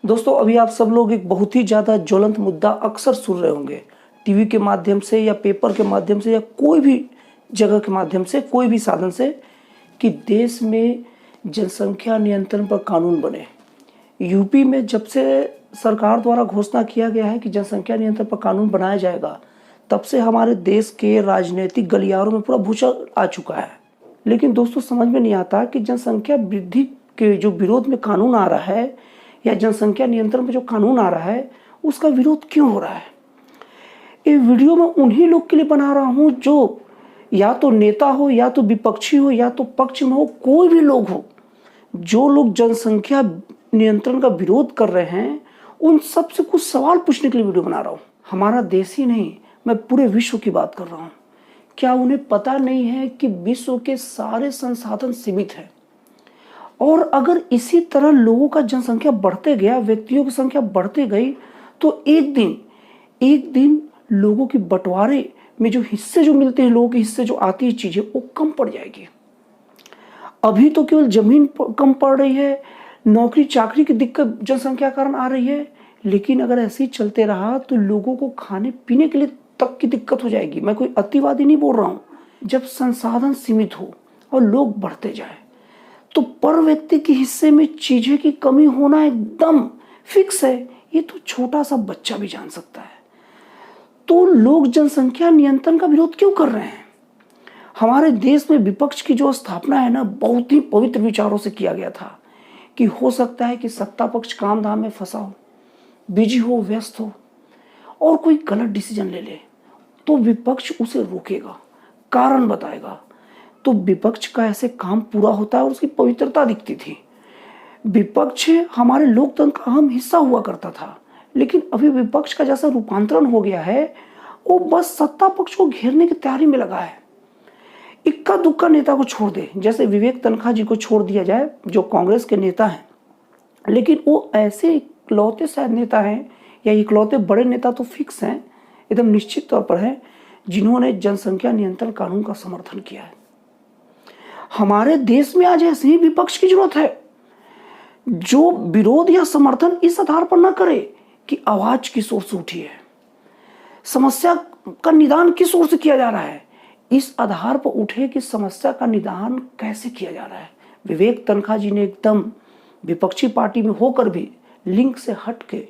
दोस्तों अभी आप सब लोग एक बहुत ही ज़्यादा ज्वलंत मुद्दा अक्सर सुन रहे होंगे टीवी के माध्यम से या पेपर के माध्यम से या कोई भी जगह के माध्यम से, कोई भी साधन से, कि देश में जनसंख्या नियंत्रण पर कानून बने। यूपी में जब से सरकार द्वारा घोषणा किया गया है कि जनसंख्या नियंत्रण पर कानून बनाया जाएगा, तब से हमारे देश के राजनीतिक गलियारों में पूरा भूचाल आ चुका है। लेकिन दोस्तों समझ में नहीं आता कि जनसंख्या वृद्धि के जो विरोध में कानून आ रहा है या जनसंख्या नियंत्रण पर जो कानून आ रहा है उसका विरोध क्यों हो रहा है। ये वीडियो मैं उन्हीं लोग के लिए बना रहा हूँ जो या तो नेता हो, या तो विपक्षी हो, या तो पक्ष में हो, कोई भी लोग हो, जो लोग जनसंख्या नियंत्रण का विरोध कर रहे हैं, उन सब से कुछ सवाल पूछने के लिए वीडियो बना रहा हूँ। हमारा देश ही नहीं, मैं पूरे विश्व की बात कर रहा हूँ। क्या उन्हें पता नहीं है कि विश्व के सारे संसाधन सीमित हैं, और अगर इसी तरह लोगों का जनसंख्या बढ़ते गया, व्यक्तियों की संख्या बढ़ते गई, तो एक दिन लोगों की बंटवारे में जो हिस्से जो मिलते हैं, लोगों के हिस्से जो आती है चीजें, वो कम पड़ जाएगी। अभी तो केवल जमीन कम पड़ रही है, नौकरी चाकरी की दिक्कत जनसंख्या कारण आ रही है, लेकिन अगर ऐसे ही चलते रहा तो लोगों को खाने पीने के लिए तक की दिक्कत हो जाएगी। मैं कोई अतिवादी नहीं बोल रहा हूँ। जब संसाधन सीमित हो और लोग बढ़ते जाए तो पर व्यक्ति के हिस्से में चीजें की कमी होना एकदम फिक्स है। ये तो छोटा सा बच्चा भी जान सकता है। तो लोग जनसंख्या नियंत्रण का विरोध क्यों कर रहे हैं? हमारे देश में विपक्ष की जो स्थापना है ना, बहुत ही पवित्र विचारों से किया गया था कि हो सकता है कि सत्ता पक्ष काम धाम में फंसा हो, बिजी हो, व्यस्त हो, और कोई गलत डिसीजन ले ले तो विपक्ष उसे रोकेगा, कारण बताएगा। तो विपक्ष का ऐसे काम पूरा होता है और उसकी पवित्रता दिखती थी। विपक्ष हमारे लोकतंत्र का अहम हिस्सा हुआ करता था, लेकिन अभी विपक्ष का जैसा रूपांतरण हो गया है, वो बस सत्ता पक्ष को घेरने की तैयारी में लगा है। इक्का दुक्का नेता को छोड़ दे, जैसे विवेक तनखा जी को छोड़ दिया जाए जो कांग्रेस के नेता हैं, लेकिन वो ऐसे इकलौते शायद नेता हैं या इकलौते बड़े नेता तो फिक्स हैं, एकदम निश्चित तौर पर है, जिन्होंने जनसंख्या नियंत्रण कानून का समर्थन किया है। हमारे देश में आज ऐसे ही विपक्ष की जरूरत है जो विरोध या समर्थन इस आधार पर न करे कि आवाज किस ओर से उठी है, समस्या का निदान किस ओर से किया जा रहा है, इस आधार पर उठे कि समस्या का निदान कैसे किया जा रहा है। विवेक तनखा जी ने एकदम विपक्षी पार्टी में होकर भी लिंक से हट के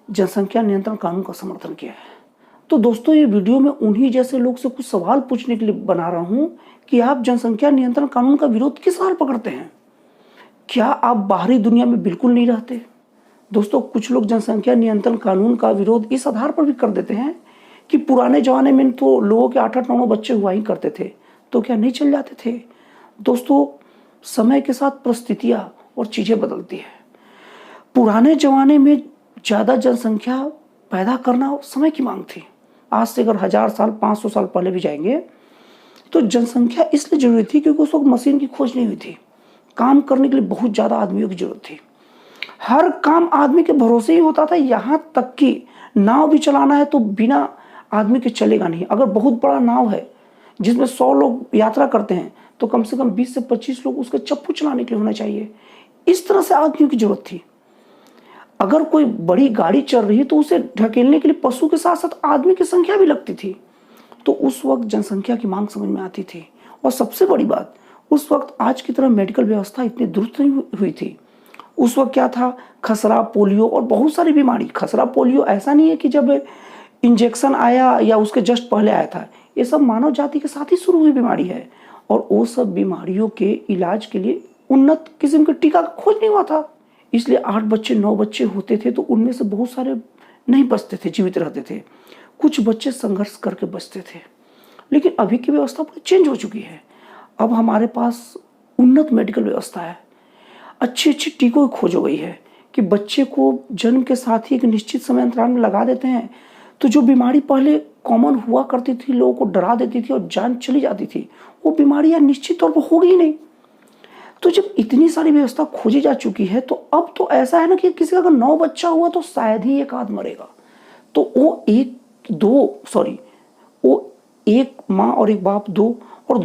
जनसंख्या नियंत्रण कानून का समर्थन किया है। तो दोस्तों ये वीडियो में उन्हीं जैसे लोग से कुछ सवाल पूछने के लिए बना रहा हूं कि आप जनसंख्या नियंत्रण कानून का विरोध किस हाल पकड़ते हैं? क्या आप बाहरी दुनिया में बिल्कुल नहीं रहते? दोस्तों कुछ लोग जनसंख्या नियंत्रण कानून का विरोध इस आधार पर भी कर देते हैं कि पुराने जमाने में तो लोगों के 8-8, 9-9 बच्चे हुआ ही करते थे, तो क्या नहीं चल जाते थे? दोस्तों समय के साथ परिस्थितियां और चीजें बदलती है। पुराने जमाने में ज्यादा जनसंख्या पैदा करना समय की मांग थी। आज से अगर 1000 साल 500 साल पहले भी जाएंगे तो जनसंख्या इसलिए जरूरी थी क्योंकि उस वक्त मशीन की खोज नहीं हुई थी। काम करने के लिए बहुत ज्यादा आदमियों की जरूरत थी। हर काम आदमी के भरोसे ही होता था, यहां तक कि नाव भी चलाना है तो बिना आदमी के चलेगा नहीं। अगर बहुत बड़ा नाव है जिसमें 100 लोग यात्रा करते हैं तो कम से कम 20 से 25 लोग उसके चप्पू चलाने के लिए होना चाहिए। इस तरह से आदमियों की जरूरत थी। अगर कोई बड़ी गाड़ी चल रही है तो उसे ढकेलने के लिए पशु के साथ साथ आदमी की संख्या भी लगती थी। तो उस वक्त जनसंख्या की मांग समझ में आती थी। और सबसे बड़ी बात, उस वक्त आज की तरह मेडिकल व्यवस्था इतनी दुरुस्त नहीं हुई थी। उस वक्त क्या था, खसरा, पोलियो और बहुत सारी बीमारी। खसरा पोलियो ऐसा नहीं है कि जब इंजेक्शन आया या उसके जस्ट पहले आया था, ये सब मानव जाति के साथ ही शुरू हुई बीमारी है। और वो सब बीमारियों के इलाज के लिए उन्नत किस्म के टीका का खोज नहीं हुआ था। इसलिए 8 बच्चे 9 बच्चे होते थे तो उनमें से बहुत सारे नहीं बचते थे, जीवित रहते थे। कुछ बच्चे संघर्ष करके बचते थे। लेकिन अभी की व्यवस्था पूरी चेंज हो चुकी है। अब हमारे पास उन्नत मेडिकल व्यवस्था है, अच्छी टीकों की खोज हो गई है कि बच्चे को जन्म के साथ ही एक निश्चित समय अंतराल में लगा देते हैं तो जो बीमारी पहले कॉमन हुआ करती थी, लोगों को डरा देती थी और जान चली जाती थी, वो बीमारियां निश्चित तौर पर होगी ही नहीं। तो जब इतनी सारी व्यवस्था खोजी जा चुकी है तो अब तो ऐसा है ना कि किसी का अगर 9 बच्चा हुआ तो शायद ही एक आध मरेगा। तो वो एक माँ और एक बाप, 2 और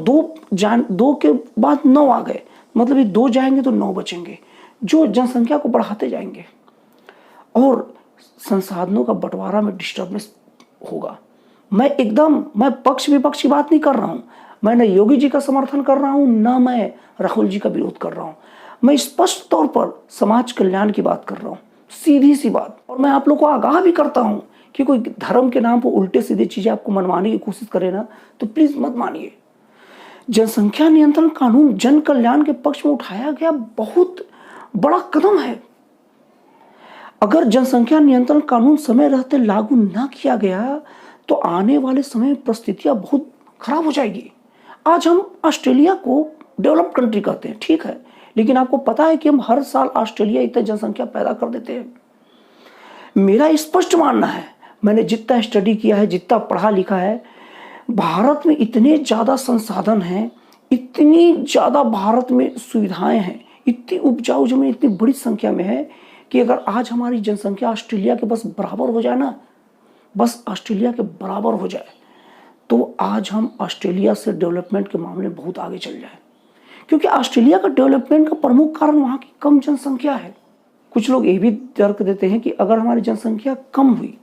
2 के बाद 9 आ गए, मतलब ये 2 जाएंगे तो 9 बचेंगे, जो जनसंख्या को बढ़ाते जाएंगे। और संसाधनों का बंटवारा में डिस्टर्बेंस होगा। मैं पक्ष विपक्ष की बात नहीं कर रहा हूं, मैं न योगी जी का समर्थन कर रहा हूं, न मैं राहुल जी का विरोध कर रहा हूं। मैं स्पष्ट तौर पर समाज कल्याण की बात कर रहा हूं, सीधी सी बात। और मैं आप लोग को आगाह भी करता हूं कि कोई धर्म के नाम पर उल्टे सीधे चीजें आपको मनवाने की कोशिश करे ना, तो प्लीज मत मानिए। जनसंख्या नियंत्रण कानून जन कल्याण के पक्ष में उठाया गया बहुत बड़ा कदम है। अगर जनसंख्या नियंत्रण कानून समय रहते लागू न किया गया तो आने वाले समय में परिस्थितियां बहुत खराब हो जाएगी। आज हम ऑस्ट्रेलिया को डेवलप्ड कंट्री कहते हैं, ठीक है, लेकिन आपको पता है कि हम हर साल ऑस्ट्रेलिया इतनी जनसंख्या पैदा कर देते हैं। मेरा स्पष्ट मानना है, मैंने जितना स्टडी किया है, जितना पढ़ा लिखा है, भारत में इतने ज्यादा संसाधन हैं, इतनी ज्यादा भारत में सुविधाएं हैं, इतनी उपजाऊ जमीन इतनी बड़ी संख्या में है कि अगर आज हमारी जनसंख्या ऑस्ट्रेलिया के बस बराबर हो जाए ना, बस ऑस्ट्रेलिया के बराबर हो जाए, तो आज हम ऑस्ट्रेलिया से डेवलपमेंट के मामले में बहुत आगे चल जाए। क्योंकि ऑस्ट्रेलिया का डेवलपमेंट का प्रमुख कारण वहां की कम जनसंख्या है। कुछ लोग ये भी तर्क देते हैं कि अगर हमारी जनसंख्या कम हुई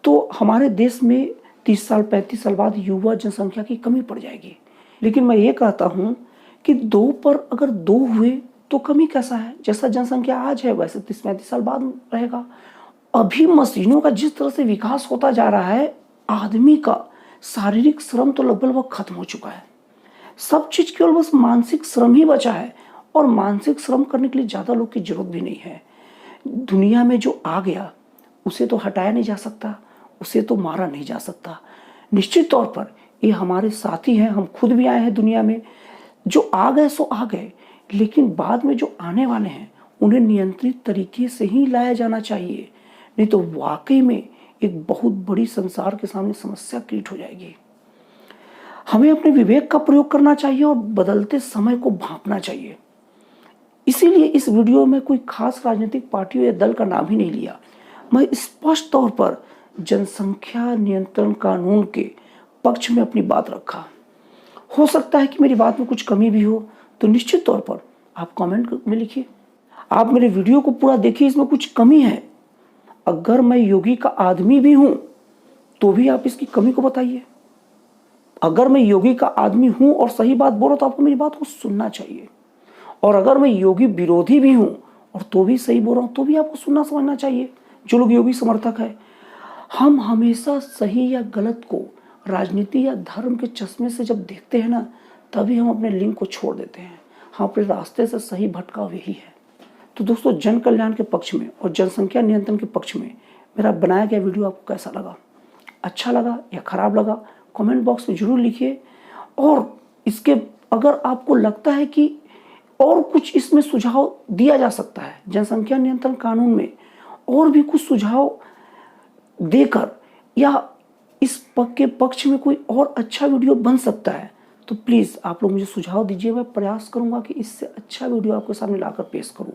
तो हमारे देश में 30 साल 35 साल बाद युवा जनसंख्या की कमी पड़ जाएगी। लेकिन मैं ये कहता हूं कि 2 पर अगर 2 हुए तो कमी कैसा है, जैसा जनसंख्या आज है वैसे 30-35 साल बाद रहेगा। अभी मशीनों का जिस तरह से विकास होता जा रहा है, आदमी का शारीरिक श्रम तो लगभग खत्म हो चुका है। सब चीज केवल बस मानसिक श्रम ही बचा है, और मानसिक श्रम करने के लिए ज्यादा लोग की जरूरत भी नहीं है। दुनिया में जो आ गया उसे तो हटाया नहीं जा सकता, उसे तो मारा नहीं जा सकता। निश्चित तौर पर ये हमारे साथी हैं, हम खुद भी आए हैं दुनिया में। जो आ गए सो आ गए, लेकिन बाद में जो आने वाले हैं उन्हें नियंत्रित तरीके से ही लाया जाना चाहिए, नहीं तो वाकई में एक बहुत बड़ी संसार के सामने समस्या क्रिएट हो जाएगी। हमें अपने विवेक का प्रयोग करना चाहिए और बदलते समय को भांपना चाहिए। इसीलिए इस वीडियो में कोई खास राजनीतिक पार्टियों या दल का नाम ही नहीं लिया। मैं स्पष्ट तौर पर जनसंख्या नियंत्रण कानून के पक्ष में अपनी बात रखा। हो सकता है कि मेरी बात में कुछ कमी भी हो, तो निश्चित तौर पर आप कमेंट में लिखिए। आप मेरे वीडियो को पूरा देखिए, इसमें कुछ कमी है। अगर मैं योगी का आदमी भी हूं तो भी आप इसकी कमी को बताइए। अगर मैं योगी का आदमी हूं और सही बात बोल रहा तो आपको मेरी बात को सुनना चाहिए, और अगर मैं योगी विरोधी भी हूं और तो भी सही बोल रहा हूं तो भी आपको सुनना समझना चाहिए। जो लोग योगी समर्थक है, हम हमेशा सही या गलत को राजनीति या धर्म के चश्मे से जब देखते हैं ना, तभी हम अपने लिंक को छोड़ देते हैं। हम अपने रास्ते से सही भटकाव यही है। तो दोस्तों, जन कल्याण के पक्ष में और जनसंख्या नियंत्रण के पक्ष में मेरा बनाया गया वीडियो आपको कैसा लगा, अच्छा लगा या खराब लगा, कमेंट बॉक्स में जरूर लिखिए। और इसके अगर आपको लगता है कि और कुछ इसमें सुझाव दिया जा सकता है, जनसंख्या नियंत्रण कानून में और भी कुछ सुझाव देकर, या इस के पक्ष में कोई और अच्छा वीडियो बन सकता है, तो प्लीज़ आप लोग मुझे सुझाव दीजिए। मैं प्रयास करूंगा कि इससे अच्छा वीडियो आपके सामने लाकर पेश करूं।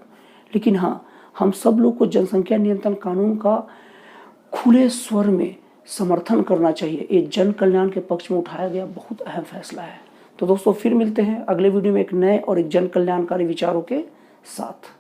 लेकिन हाँ, हम सब लोग को जनसंख्या नियंत्रण कानून का खुले स्वर में समर्थन करना चाहिए। ये जन कल्याण के पक्ष में उठाया गया बहुत अहम फैसला है। तो दोस्तों, फिर मिलते हैं अगले वीडियो में एक नए और एक जन कल्याणकारी विचारों के साथ।